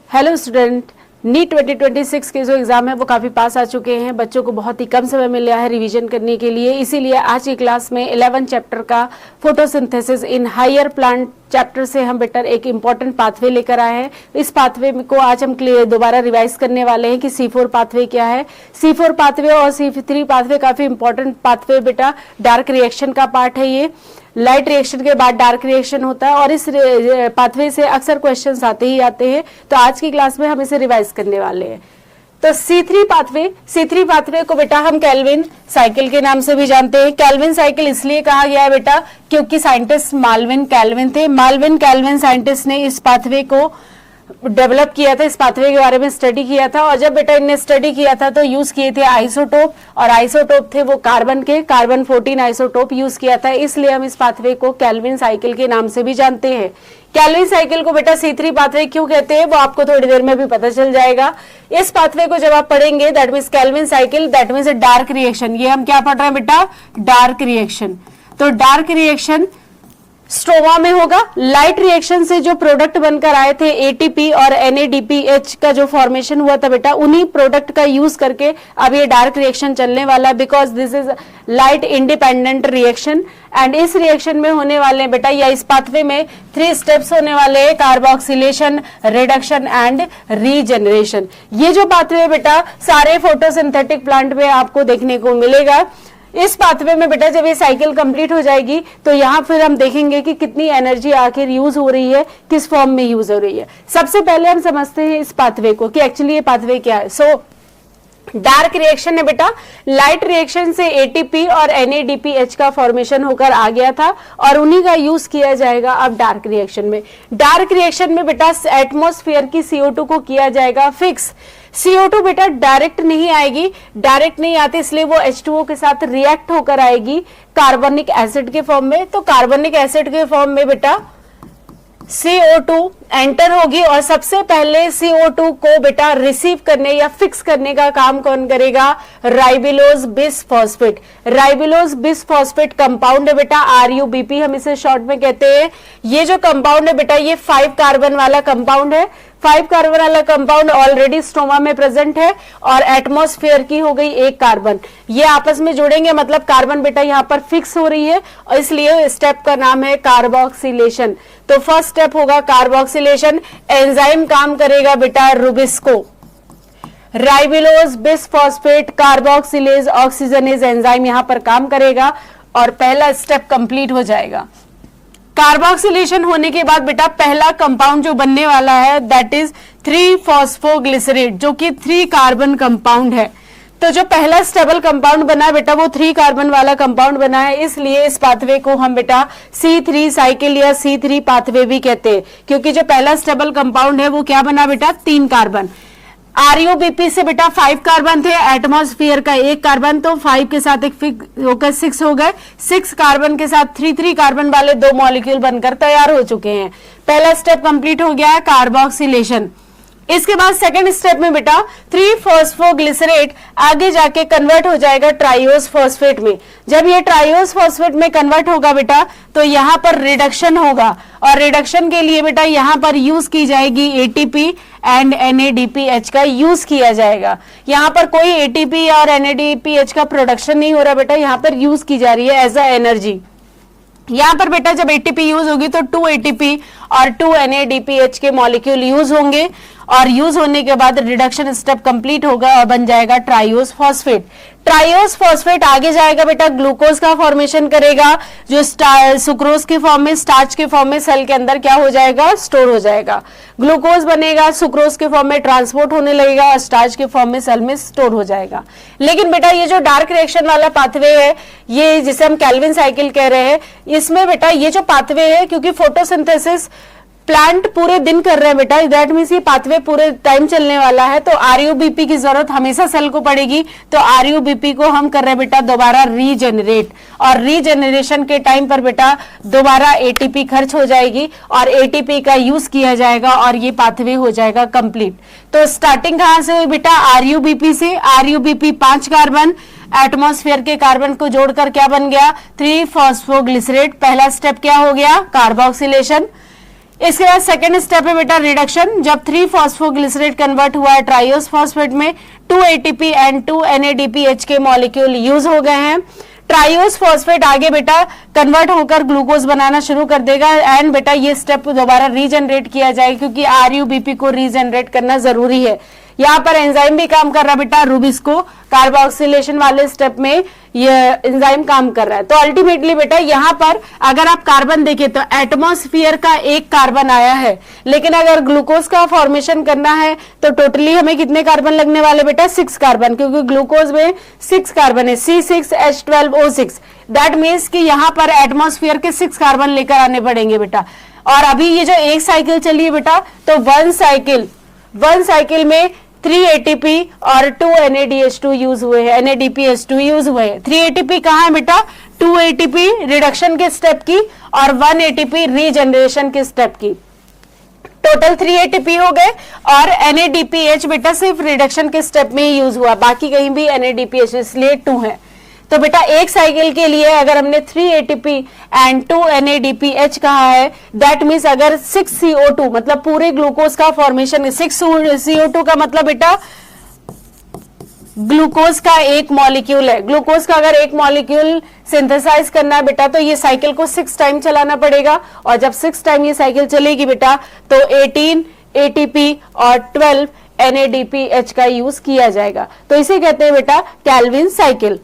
Hello student, NEET 2026 के जो exam है वो काफी पास आ चुके हैं। बच्चों को बहुत ही कम समय मिला है रिवीजन करने के लिए, इसीलिए आज की क्लास में 11 चैप्टर का photosynthesis in higher plant chapter से हम बेटर एक इंपॉर्टेंट पाथवे लेकर आए हैं। इस पाथवे को आज हम दोबारा रिवाइज करने वाले हैं कि C4 पाथवे क्या है। C4 पाथवे और C3 पाथवे काफी इंपॉर्टेंट पाथवे बेटा, डार्क रिएक्शन का पार्ट है। ये लाइट रिएक्शन के बाद डार्क रिएक्शन होता है और इस पाथवे से अक्सर क्वेश्चंस आते ही आते हैं, तो आज की क्लास में हम इसे रिवाइज करने वाले हैं। तो C3 पाथवे को बेटा हम केल्विन साइकिल के नाम से भी जानते हैं। केल्विन साइकिल इसलिए कहा गया है बेटा क्योंकि साइंटिस्ट माल्विन केल्विन थे। माल्विन केल्विन साइंटिस्ट ने इस पाथवे को डेवलप किया था, इस पाथवे के बारे में स्टडी किया था। और जब बेटा इनने स्टडी किया था तो यूज किए थे आइसोटोप, और आइसोटोप थे वो कार्बन के, कार्बन 14 आइसोटोप यूज किया था। इसलिए हम इस पाथवे को केल्विन साइकिल के नाम से भी जानते हैं। केल्विन साइकिल को बेटा C3 पाथवे क्यों कहते हैं वो आपको थोड़ी देर में भी पता चल जाएगा। इस पाथवे को जब आप पढ़ेंगे that means Calvin cycle, that means dark reaction. ये हम क्या पढ़ रहे हैं बेटा? Dark reaction. तो डार्क रिएक्शन स्ट्रोमा में होगा। लाइट रिएक्शन से जो प्रोडक्ट बनकर आए थे ATP और NADPH का जो फॉर्मेशन हुआ था बेटा, उन्हीं प्रोडक्ट का यूज करके अब ये डार्क रिएक्शन चलने वाला, because this is light independent reaction. And इस रिएक्शन में होने वाले बेटा या इस पाथवे में 3 स्टेप्स होने वाले हैं: कार्बोक्सिलेशन, रिडक्शन एंड रीजेनरेशन। ये जो पाथवे बेटा सारे फोटोसिंथेटिक प्लांट में आपको देखने को मिलेगा। इस पाथवे में बेटा जब ये साइकिल कंप्लीट हो जाएगी तो यहाँ फिर हम देखेंगे कि कितनी एनर्जी आखिर यूज हो रही है, किस फॉर्म में यूज हो रही है। सबसे पहले हम समझते हैं इस पाथवे को कि एक्चुअली ये पाथवे क्या है। सो डार्क रिएक्शन है बेटा, लाइट रिएक्शन से ATP और NADPH का फॉर्मेशन होकर आ गया था और उन्हीं का यूज किया जाएगा अब डार्क रिएक्शन में। डार्क रिएक्शन में बेटा एटमॉस्फेयर की CO2 को किया जाएगा फिक्स। CO2 बेटा डायरेक्ट नहीं आएगी, डायरेक्ट नहीं आती, इसलिए वो H2O के साथ रिएक्ट होकर आएगी कार्बनिक एसिड के फॉर्म में। तो कार्बनिक एसिड के फॉर्म में बेटा CO2 एंटर होगी और सबसे पहले CO2 को बेटा रिसीव करने या फिक्स करने का काम कौन करेगा? Ribulose bisphosphate. Ribulose bisphosphate compound है बेटा, RUBP हम इसे शॉर्ट में कहते हैं। ये जो कंपाउंड है बेटा ये 5 कार्बन वाला कंपाउंड है। 5 कार्बन वाला कंपाउंड ऑलरेडी स्ट्रोमा में प्रेजेंट है और एटमॉस्फेयर की हो गई 1 कार्बन। ये आपस में जुड़ेंगे, मतलब कार्बन बेटा यहाँ पर फिक्स हो रही है और इसलिए स्टेप का नाम है कार्बोक्सिलेशन। तो फर्स्ट स्टेप होगा कार्बोक्सिलेशन। एंजाइम काम करेगा बेटा rubisco, ribulose bisphosphate carboxylase oxygenase enzyme यहां पर काम करेगा और पहला स्टेप कंप्लीट हो जाएगा। कार्बोक्सिलेशन होने के बाद बेटा पहला कंपाउंड जो बनने वाला है दैट इज 3-फॉस्फोग्लिसरेट, जो कि 3 कार्बन कंपाउंड है। तो जो पहला स्टेबल कंपाउंड बना है बेटा वो 3 कार्बन वाला कंपाउंड बना है, इसलिए इस पाथवे को हम बेटा C3 साइकिल या C3 पाथवे भी कहते हैं, क्योंकि जो पहला स्टेबल कंपाउंड है वो क्या बना बेटा? 3 कार्बन। RUBP से बेटा 5 कार्बन थे, एटमॉस्फेयर का 1 कार्बन, तो 5 के साथ एक फिक्स होकर 6 हो गए। 6 कार्बन के साथ 3 कार्बन वाले 2 मॉलिक्यूल बनकर तैयार हो चुके हैं। पहला स्टेप कंप्लीट हो गया है कार्बोक्सिलेशन। इसके बाद सेकंड स्टेप में बेटा 3-फॉस्फोग्लिसरेट आगे जाके कन्वर्ट हो जाएगा ट्राइओस फॉस्फेट में। जब ये ट्राइओस फॉस्फेट में कन्वर्ट होगा बेटा तो यहां पर रिडक्शन होगा और रिडक्शन के लिए बेटा यहां पर यूज की जाएगी ATP एंड NADPH का यूज किया जाएगा। यहां पर कोई ATP और NADPH का प्रोडक्शन नहीं हो रहा बेटा, यहां पर यूज की जा रही है एज अ एनर्जी। यहां पर बेटा जब ATP यूज होगी तो 2 ATP और 2 NADPH के मॉलिक्यूल यूज होंगे और यूज होने के बाद रिडक्शन स्टेप कंप्लीट होगा और बन जाएगा ट्राइओस फॉस्फेट। ट्राइओस फॉस्फेट आगे जाएगा बेटा ग्लूकोज का फॉर्मेशन करेगा, जो सुक्रोज के फॉर्म में, स्टार्च के फॉर्म में सेल के अंदर क्या हो जाएगा? स्टोर हो जाएगा। ग्लूकोज बनेगा, सुक्रोज के फॉर्म में ट्रांसपोर्ट होने लगेगा और स्टार्च के फॉर्म में सेल में स्टोर हो जाएगा। लेकिन बेटा ये जो डार्क रिएक्शन वाला पाथवे है, ये जिसे हम केल्विन साइकिल कह रहे हैं, इसमें बेटा ये जो पाथवे है, क्योंकि फोटोसिंथेसिस प्लांट पूरे दिन कर रहे हैं बेटा, दैट मींस ये पाथवे पूरे टाइम चलने वाला है, तो RUBP की जरूरत हमेशा सेल को पड़ेगी। तो RUBP को हम कर रहे हैं बेटा दोबारा रीजनरेट, और रीजनरेशन के टाइम पर बेटा दोबारा ATP खर्च हो जाएगी और ATP का यूज किया जाएगा और ये पाथवे हो जाएगा कंप्लीट। तो स्टार्टिंग कहां से हुई बेटा? RUBP से। RUBP 5 कार्बन, एटमॉस्फेयर के कार्बन को जोड़कर क्या बन गया? 3-फॉस्फोग्लिसरेट। पहला स्टेप क्या हो गया? कार्बोक्सिलेशन। इसके बाद सेकेंड स्टेप है बेटा रिडक्शन। जब 3 फॉस्फोग्लिसरेट कन्वर्ट हुआ है ट्राइयोस फॉस्फेट में 2 ATP एंड 2 NADPH के मॉलिक्यूल यूज हो गए हैं। ट्राइयोस फॉस्फेट आगे बेटा कन्वर्ट होकर ग्लूकोज बनाना शुरू कर देगा एंड बेटा ये स्टेप दोबारा रीजनरेट किया जाएगा क्योंकि RUBP को रीजनरेट करना जरूरी है। यहाँ पर एंजाइम भी काम कर रहा है बेटा, रूबिस्को कार्बोक्सिलेशन वाले स्टेप में ये एंजाइम काम कर रहा है। तो अल्टीमेटली बेटा यहाँ पर अगर आप कार्बन देखें तो एटमॉस्फेयर का एक कार्बन आया है, लेकिन अगर ग्लूकोज का फॉर्मेशन करना है तो टोटली हमें कितने कार्बन लगने वाले बेटा 6 कार्बन, क्योंकि ग्लूकोज में 6 कार्बन है C6H12O6। दैट मीन्स कि यहाँ पर एटमॉस्फेयर के 6 कार्बन लेकर आने पड़ेंगे बेटा। और अभी ये जो एक साइकिल चली है बेटा, तो वन साइकिल में 3 ATP और 2 NADH2 यूज हुए हैं, NADPH2 यूज हुए हैं। 3 ATP कहाँ है बेटा, 2 ATP रिडक्शन के स्टेप की और 1 ATP रीजनरेशन के स्टेप की। टोटल 3 ATP हो गए और NADPH बेटा सिर्फ रिडक्शन के स्टेप में ही यूज हुआ, बाकी कहीं भी NADPH, इसलिए 2 है। तो बेटा एक साइकिल के लिए अगर हमने 3 ATP एंड 2 NADPH कहा है, दैट मीन्स अगर 6 CO2 मतलब पूरे ग्लूकोज का फॉर्मेशन, 6 CO2 का मतलब बेटा ग्लूकोज का एक मॉलिक्यूल है। ग्लूकोज का अगर एक मॉलिक्यूल सिंथेसाइज करना है बेटा तो ये साइकिल को 6 टाइम चलाना पड़ेगा, और जब 6 टाइम ये साइकिल चलेगी बेटा तो 18 ATP और 12 NADPH का यूज किया जाएगा। तो इसे कहते हैं बेटा कैल्विन साइकिल।